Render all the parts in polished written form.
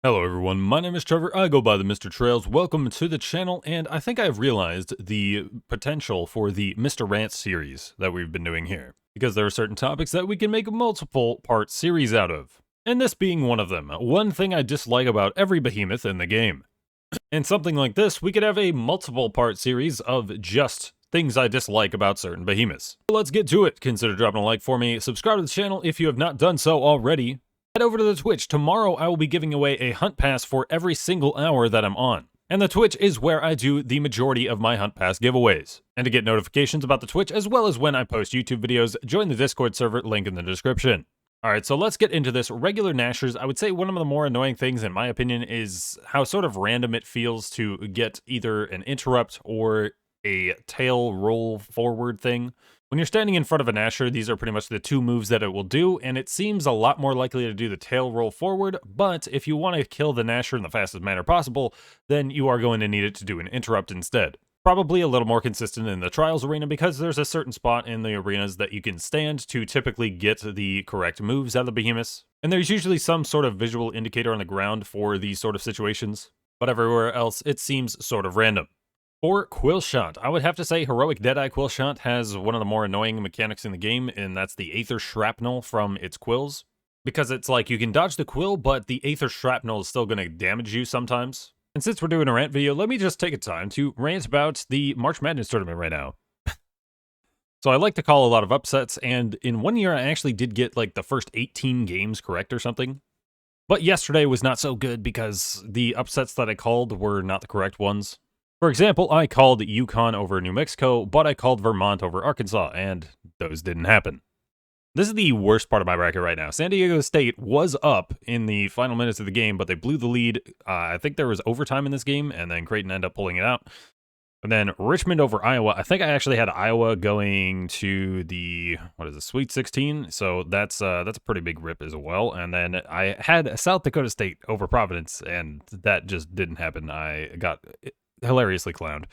Hello everyone, my name is Trevor, I go by TheMrTrails, welcome to the channel, and I think I've realized the potential for the TheMrRant series that we've been doing here, because there are certain topics that we can make a multiple part series out of, and this being one of them. One thing I dislike about every behemoth in the game. And something like this, we could have a multiple part series of just things I dislike about certain behemoths. So let's get to it. Consider dropping a like for me, subscribe to the channel if you have not done so already. Head over to the Twitch. Tomorrow I will be giving away a hunt pass for every single hour that I'm on. And the Twitch is where I do the majority of my hunt pass giveaways. And to get notifications about the Twitch as well as when I post YouTube videos, join the Discord server, link in the description. Alright, so let's get into this. Regular Nashers, I would say one of the more annoying things in my opinion is how sort of random it feels to get either an interrupt or a tail roll forward thing. When you're standing in front of a Gnasher, these are pretty much the two moves that it will do, and it seems a lot more likely to do the tail roll forward, but if you want to kill the Gnasher in the fastest manner possible, then you are going to need it to do an interrupt instead. Probably a little more consistent in the Trials arena because there's a certain spot in the arenas that you can stand to typically get the correct moves out of the behemoths, and there's usually some sort of visual indicator on the ground for these sort of situations, but everywhere else it seems sort of random. For Quillshot, I would have to say Heroic Deadeye Quillshot has one of the more annoying mechanics in the game, and that's the Aether Shrapnel from its quills. Because it's like you can dodge the quill, but the Aether Shrapnel is still going to damage you sometimes. And since we're doing a rant video, let me just take a time to rant about the March Madness tournament right now. So I like to call a lot of upsets, and in one year I actually did get like the first 18 games correct or something. But yesterday was not so good because the upsets that I called were not the correct ones. For example, I called Yukon over New Mexico, but I called Vermont over Arkansas, and those didn't happen. This is the worst part of my bracket right now. San Diego State was up in the final minutes of the game, but they blew the lead. I think there was overtime in this game, and then Creighton ended up pulling it out. And then Richmond over Iowa. I think I actually had Iowa going to the, Sweet 16. So that's a pretty big rip as well. And then I had South Dakota State over Providence, and that just didn't happen. I got hilariously clowned.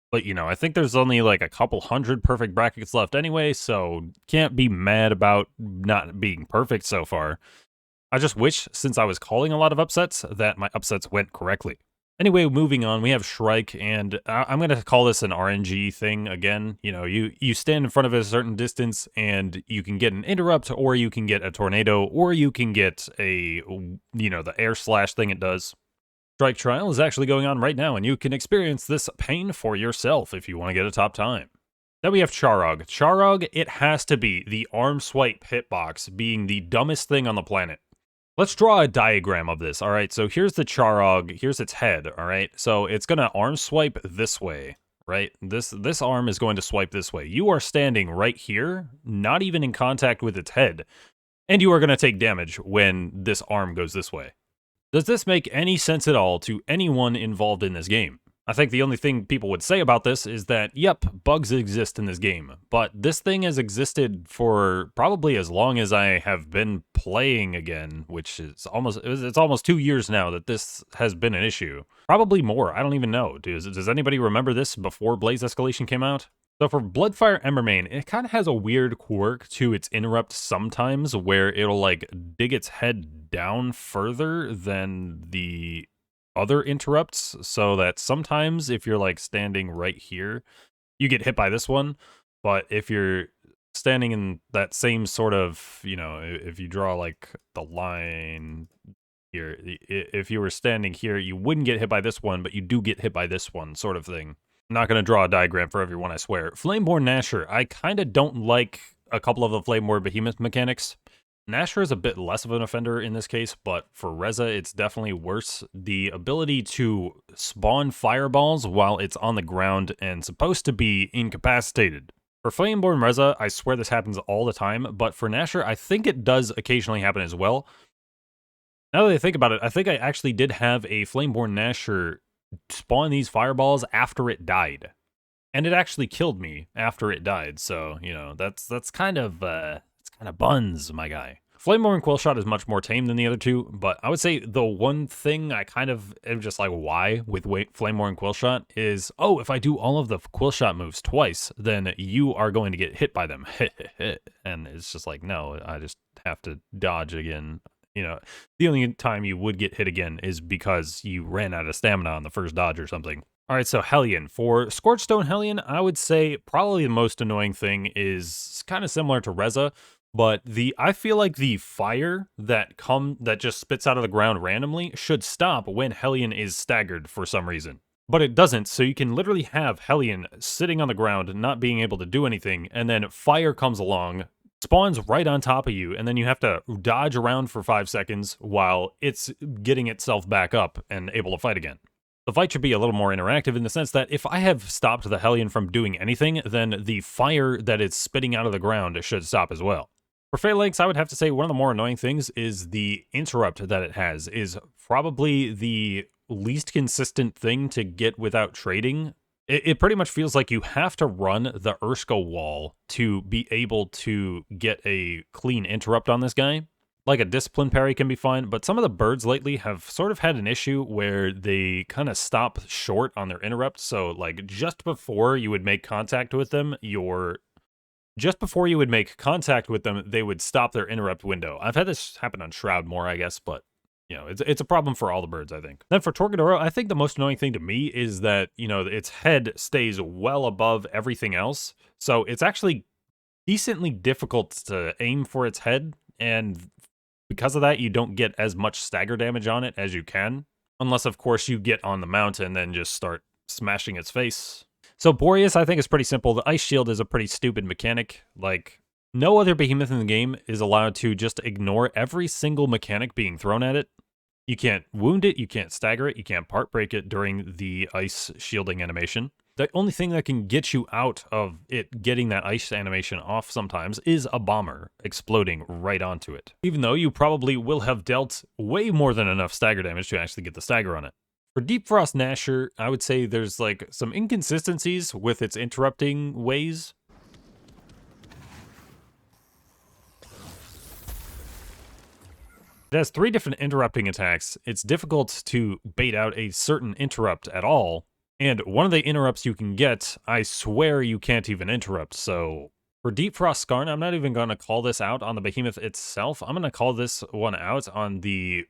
But, you know, I think there's only like a couple hundred perfect brackets left anyway, so can't be mad about not being perfect so far. I just wish, since I was calling a lot of upsets, that my upsets went correctly. Anyway, moving on, we have Shrike, and I'm going to call this an RNG thing again. You know, you stand in front of a certain distance, and you can get an interrupt, or you can get a tornado, or you can get a, the air slash thing it does. Strike Trial is actually going on right now, and you can experience this pain for yourself if you want to get a top time. Then we have Charrogg. Charrogg, it has to be the arm swipe hitbox being the dumbest thing on the planet. Let's draw a diagram of this, alright? So here's the Charrogg, here's its head, alright? So it's going to arm swipe this way, right? This arm is going to swipe this way. You are standing right here, not even in contact with its head, and you are going to take damage when this arm goes this way. Does this make any sense at all to anyone involved in this game? I think the only thing people would say about this is that, yep, bugs exist in this game, but this thing has existed for probably as long as I have been playing again, which is it's almost 2 years now that this has been an issue. Probably more, I don't even know. Does anybody remember this before Blaze Escalation came out? So for Bloodfire Embermane, it kind of has a weird quirk to its interrupt sometimes where it'll like dig its head down further than the other interrupts, so that sometimes if you're like standing right here, you get hit by this one, but if you're standing in that same sort of, if you draw like the line here, if you were standing here, you wouldn't get hit by this one, but you do get hit by this one sort of thing. I'm not going to draw a diagram for everyone, I swear. Flameborn Nasher, I kind of don't like a couple of the Flameborn Behemoth mechanics. Gnasher is a bit less of an offender in this case, but for Reza, it's definitely worse. The ability to spawn fireballs while it's on the ground and supposed to be incapacitated. For Flameborn Reza, I swear this happens all the time, but for Gnasher, I think it does occasionally happen as well. Now that I think about it, I think I actually did have a Flameborn Gnasher spawn these fireballs after it died. And it actually killed me after it died, so, that's kind of buns, my guy. Flameborn and Quillshot is much more tame than the other two, but I would say the one thing I kind of am just like, why with Flameborn and Quillshot is, oh, if I do all of the Quillshot moves twice, then you are going to get hit by them. And it's just like, no, I just have to dodge again. You know, the only time you would get hit again is because you ran out of stamina on the first dodge or something. All right, so Hellion. For Scorchstone Hellion, I would say probably the most annoying thing is kind of similar to Reza, but I feel like the fire that just spits out of the ground randomly should stop when Hellion is staggered for some reason. But it doesn't, so you can literally have Hellion sitting on the ground, not being able to do anything, and then fire comes along, spawns right on top of you, and then you have to dodge around for 5 seconds while it's getting itself back up and able to fight again. The fight should be a little more interactive in the sense that if I have stopped the Hellion from doing anything, then the fire that it's spitting out of the ground should stop as well. For Phalanx, I would have to say one of the more annoying things is the interrupt that it has is probably the least consistent thing to get without trading. It pretty much feels like you have to run the Erska wall to be able to get a clean interrupt on this guy. Like a discipline parry can be fine, but some of the birds lately have sort of had an issue where they kind of stop short on their interrupt. So like just before you would make contact with them, they would stop their interrupt window. I've had this happen on Shroud more, I guess, but you know, it's a problem for all the birds, I think. Then for Torquedoro, I think the most annoying thing to me is that, you know, its head stays well above everything else. So it's actually decently difficult to aim for its head, and because of that, you don't get as much stagger damage on it as you can. Unless, of course, you get on the mount and then just start smashing its face. So Borius, I think, is pretty simple. The Ice Shield is a pretty stupid mechanic. Like, no other behemoth in the game is allowed to just ignore every single mechanic being thrown at it. You can't wound it, you can't stagger it, you can't part break it during the ice shielding animation. The only thing that can get you out of it getting that ice animation off sometimes is a bomber exploding right onto it. Even though you probably will have dealt way more than enough stagger damage to actually get the stagger on it. For Deep Frost Gnasher, I would say there's like some inconsistencies with its interrupting ways. It has 3 different interrupting attacks. It's difficult to bait out a certain interrupt at all. And one of the interrupts you can get, I swear you can't even interrupt. So for Deep Frost Skarn, I'm not even going to call this out on the Behemoth itself. I'm going to call this one out on the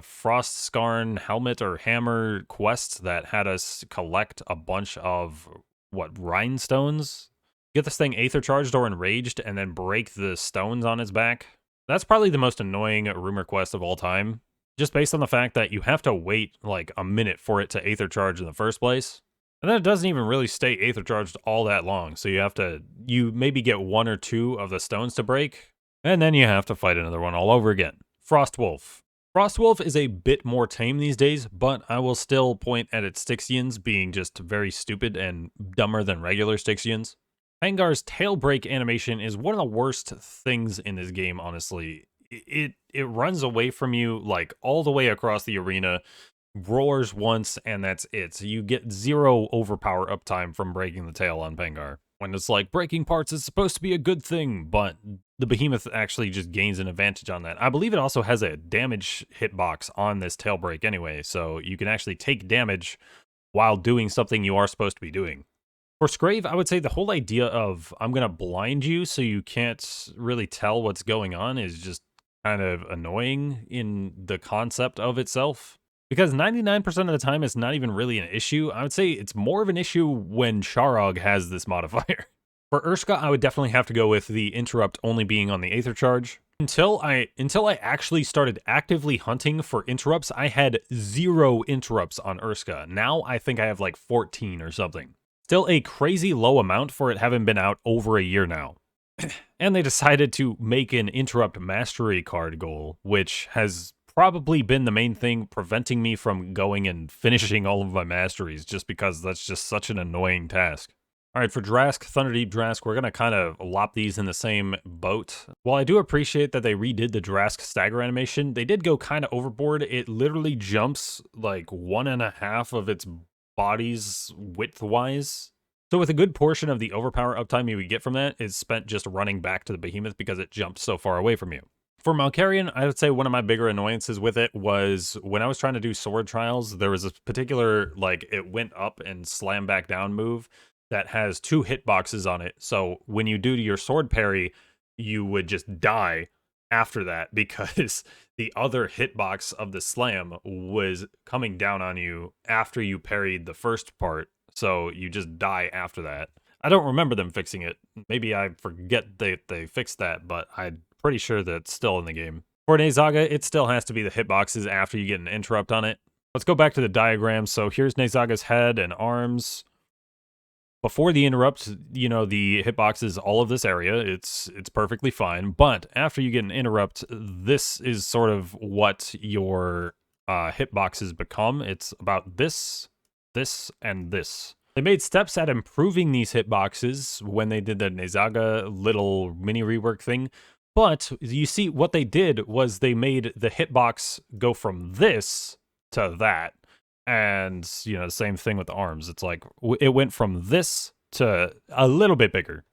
Frost Skarn helmet or hammer quest that had us collect a bunch of, rhinestones? Get this thing Aether Charged or Enraged and then break the stones on its back. That's probably the most annoying rumor quest of all time. Just based on the fact that you have to wait like a minute for it to Aether Charge in the first place. And then it doesn't even really stay Aether Charged all that long. So you maybe get 1 or 2 of the stones to break. And then you have to fight another one all over again. Frostwolf. Frostwolf is a bit more tame these days, but I will still point at its Styxians being just very stupid and dumber than regular Styxians. Hangar's tail break animation is one of the worst things in this game, honestly. It runs away from you like all the way across the arena, roars once, and that's it. So you get 0 overpower uptime from breaking the tail on Pangar. When it's like, breaking parts is supposed to be a good thing, but the Behemoth actually just gains an advantage on that. I believe it also has a damage hitbox on this tail break anyway, so you can actually take damage while doing something you are supposed to be doing. For Skraev, I would say the whole idea of I'm going to blind you so you can't really tell what's going on is just kind of annoying in the concept of itself. Because 99% of the time, it's not even really an issue. I would say it's more of an issue when Charrogg has this modifier. For Erska, I would definitely have to go with the interrupt only being on the Aether Charge. Until I actually started actively hunting for interrupts, I had 0 interrupts on Erska. Now I think I have like 14 or something. Still a crazy low amount for it having been out over a year now. And they decided to make an interrupt mastery card goal, which has probably been the main thing preventing me from going and finishing all of my masteries, just because that's just such an annoying task. Alright, for Drask, Thunderdeep Drask, we're going to kind of lop these in the same boat. While I do appreciate that they redid the Drask stagger animation, they did go kind of overboard. It literally jumps like 1.5 of its body's width-wise. So with a good portion of the overpower uptime you would get from that is spent just running back to the Behemoth because it jumped so far away from you. For Malcarion, I would say one of my bigger annoyances with it was when I was trying to do sword trials, there was a particular, like, it went up and slam back down move that has 2 hitboxes on it. So when you do your sword parry, you would just die. after that because the other hitbox of the slam was coming down on you after you parried the first part, so you just die after that. I don't remember them fixing it. Maybe I forget they fixed that, but I'm pretty sure that it's still in the game. For Nayzaga, it still has to be the hitboxes after you get an interrupt on it. Let's go back to the diagram. So here's Nayzaga's head and arms. Before the interrupt, you know, the hitbox is all of this area. It's perfectly fine. But after you get an interrupt, this is sort of what your hitboxes become. It's about this, this, and this. They made steps at improving these hitboxes when they did the Nayzaga little mini rework thing. But you see, what they did was they made the hitbox go from this to that. And, you know, the same thing with the arms. It's like, it went from this to a little bit bigger.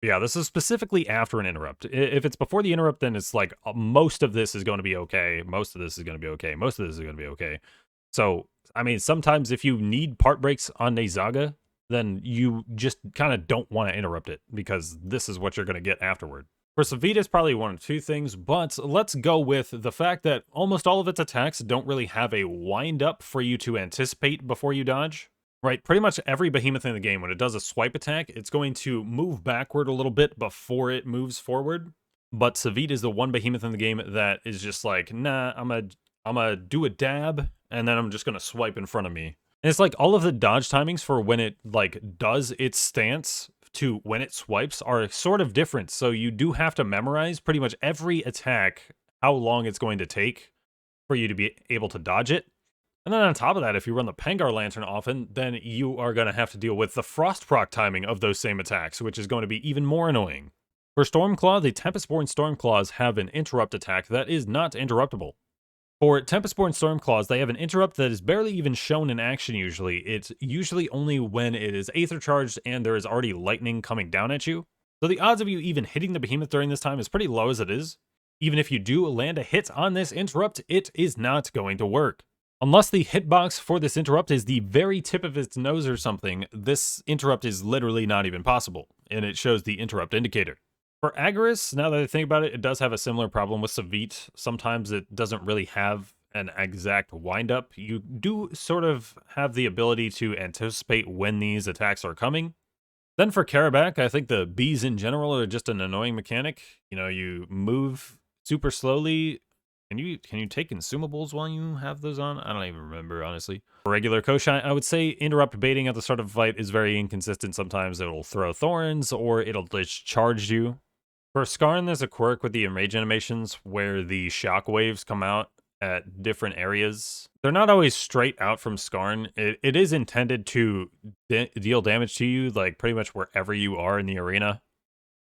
Yeah, this is specifically after an interrupt. If it's before the interrupt, then it's like, most of this is going to be okay. Most of this is going to be okay. Most of this is going to be okay. So, I mean, sometimes if you need part breaks on Nayzaga, then you just kind of don't want to interrupt it, because this is what you're going to get afterward. For Savite, it's probably one of two things, but let's go with the fact that almost all of its attacks don't really have a wind-up for you to anticipate before you dodge. Right, pretty much every behemoth in the game, when it does a swipe attack, it's going to move backward a little bit before it moves forward. But Savite is the one behemoth in the game that is just like, nah, I'm gonna do a dab, and then I'm just gonna swipe in front of me. And it's like all of the dodge timings for when it like does its stance to when it swipes are sort of different. So you do have to memorize pretty much every attack, how long it's going to take for you to be able to dodge it. And then on top of that, if you run the Pangar Lantern often, then you are going to have to deal with the frost proc timing of those same attacks, which is going to be even more annoying. For Stormclaw, the Tempest-born Stormclaws have an interrupt attack that is not interruptible. For Tempest-born Stormclaws, they have an interrupt that is barely even shown in action usually. It's usually only when it is Aether Charged and there is already lightning coming down at you. So the odds of you even hitting the Behemoth during this time is pretty low as it is. Even if you do land a hit on this interrupt, it is not going to work. Unless the hitbox for this interrupt is the very tip of its nose or something, this interrupt is literally not even possible, and it shows the interrupt indicator. For Agaris, now that I think about it, it does have a similar problem with Savite. Sometimes it doesn't really have an exact wind-up. You do sort of have the ability to anticipate when these attacks are coming. Then for Karabakh, I think the bees in general are just an annoying mechanic. You know, you move super slowly. Can you take consumables while you have those on? I don't even remember, honestly. For regular Koshai, I would say interrupt baiting at the start of a fight is very inconsistent. Sometimes it'll throw thorns, or it'll just charge you. For Skarn, there's a quirk with the enrage animations where the shockwaves come out at different areas. They're not always straight out from Skarn. It is intended to deal damage to you, like pretty much wherever you are in the arena.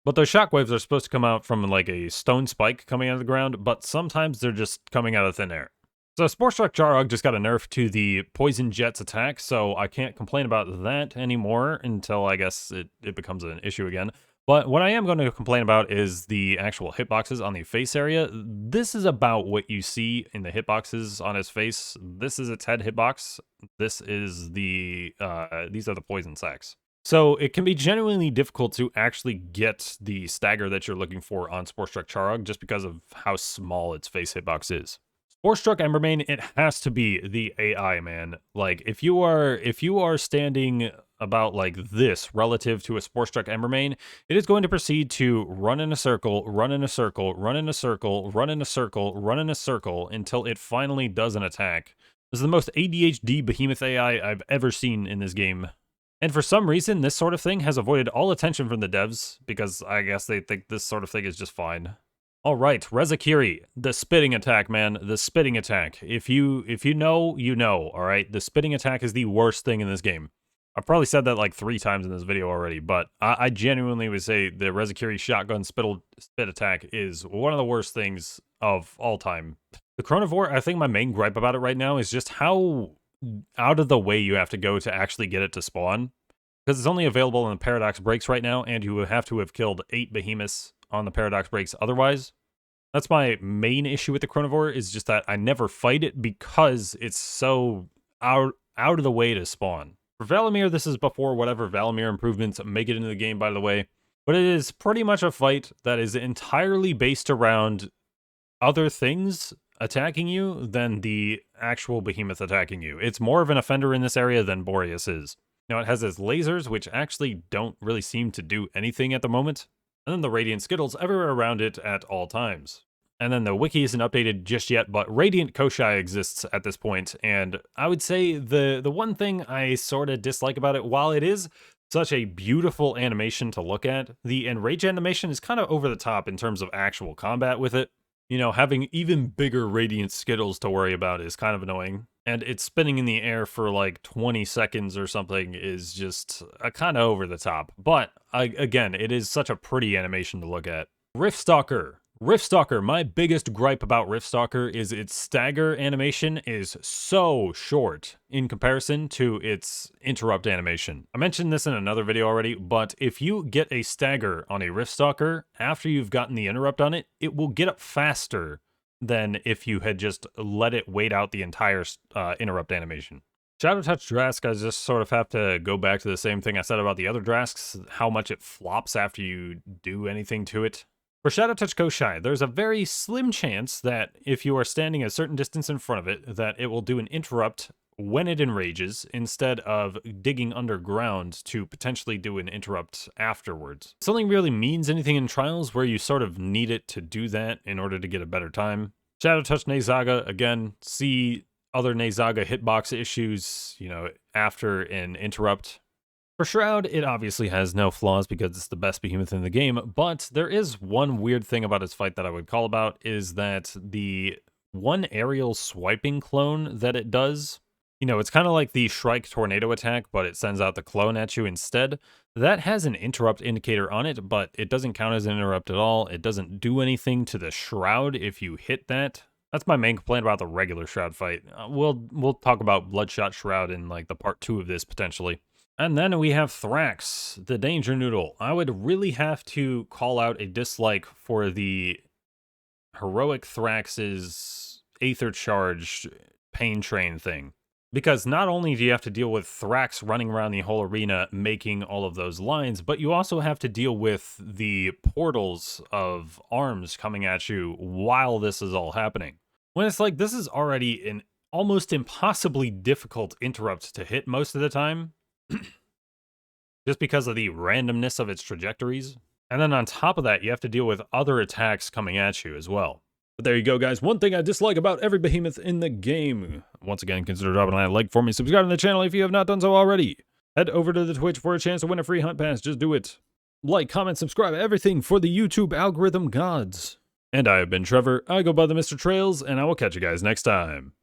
But those shockwaves are supposed to come out from like a stone spike coming out of the ground, but sometimes they're just coming out of thin air. So Sporestruck Charrogg just got a nerf to the Poison Jet's attack, so I can't complain about that anymore until I guess it becomes an issue again. But what I am going to complain about is the actual hitboxes on the face area. This is about what you see in the hitboxes on his face. This is its head hitbox. This is these are the poison sacks. So it can be genuinely difficult to actually get the stagger that you're looking for on Sporestruck Charrogg just because of how small its face hitbox is. Sporestruck Ambermane, it has to be the AI, man. Like, if you are standing about like this relative to a Sporestruck Ambermane, it is going to proceed to run in a circle, run in a circle, run in a circle, run in a circle, run in a circle until it finally does an attack. This is the most ADHD behemoth AI I've ever seen in this game. And for some reason, this sort of thing has avoided all attention from the devs, because I guess they think this sort of thing is just fine. Alright, Rezakiri, the spitting attack, man, the spitting attack. If you know, you know, alright? The spitting attack is the worst thing in this game. I've probably said that like 3 times in this video already, but I genuinely would say the Rezakiri shotgun spit attack is one of the worst things of all time. The Chronovore, I think my main gripe about it right now is just how out of the way you have to go to actually get it to spawn. Because it's only available in the Paradox Breaks right now, and you have to have killed 8 behemoths on the Paradox Breaks otherwise. That's my main issue with the Chronovore, is just that I never fight it because it's so out of the way to spawn. For Valomyr, this is before whatever Valomyr improvements make it into the game, by the way. But it is pretty much a fight that is entirely based around other things attacking you than the actual behemoth attacking you. It's more of an offender in this area than Borius is. Now, it has its lasers, which actually don't really seem to do anything at the moment. And then the Radiant Skittles everywhere around it at all times. And then the wiki isn't updated just yet, but Radiant Koshai exists at this point, and I would say the one thing I sort of dislike about it, while it is such a beautiful animation to look at, the enrage animation is kind of over the top in terms of actual combat with it. You know, having even bigger Radiant Skittles to worry about is kind of annoying. And it's spinning in the air for like 20 seconds or something is just kind of over the top. But again, it is such a pretty animation to look at. Riftstalker. Riftstalker, my biggest gripe about Riftstalker is its stagger animation is so short in comparison to its interrupt animation. I mentioned this in another video already, but if you get a stagger on a Riftstalker, after you've gotten the interrupt on it, it will get up faster than if you had just let it wait out the entire interrupt animation. Shadowtouch Drask, I just sort of have to go back to the same thing I said about the other Drasks, how much it flops after you do anything to it. For Shadowtouch Koshai, there's a very slim chance that if you are standing a certain distance in front of it, that it will do an interrupt when it enrages, instead of digging underground to potentially do an interrupt afterwards. Something really means anything in Trials where you sort of need it to do that in order to get a better time. Shadowtouch Nayzaga, again, see other Nayzaga hitbox issues, you know, after an interrupt. For Shroud, it obviously has no flaws because it's the best behemoth in the game, but there is one weird thing about its fight that I would call about, is that the one aerial swiping clone that it does, you know, it's kind of like the Shrike tornado attack, but it sends out the clone at you instead. That has an interrupt indicator on it, but it doesn't count as an interrupt at all. It doesn't do anything to the Shroud if you hit that. That's my main complaint about the regular Shroud fight. We'll talk about Bloodshot Shroud in like the part 2 of this potentially. And then we have Thrax, the Danger Noodle. I would really have to call out a dislike for the heroic Thrax's Aether Charge Pain Train thing. Because not only do you have to deal with Thrax running around the whole arena making all of those lines, but you also have to deal with the portals of arms coming at you while this is all happening. When it's like, this is already an almost impossibly difficult interrupt to hit most of the time. Just because of the randomness of its trajectories. And then on top of that, you have to deal with other attacks coming at you as well. But there you go, guys. One thing I dislike about every behemoth in the game. Once again, consider dropping a like for me. Subscribe to the channel if you have not done so already. Head over to the Twitch for a chance to win a free hunt pass. Just do it. Like, comment, subscribe, everything for the YouTube algorithm gods. And I have been Trevor. I go by TheMrTrails, and I will catch you guys next time.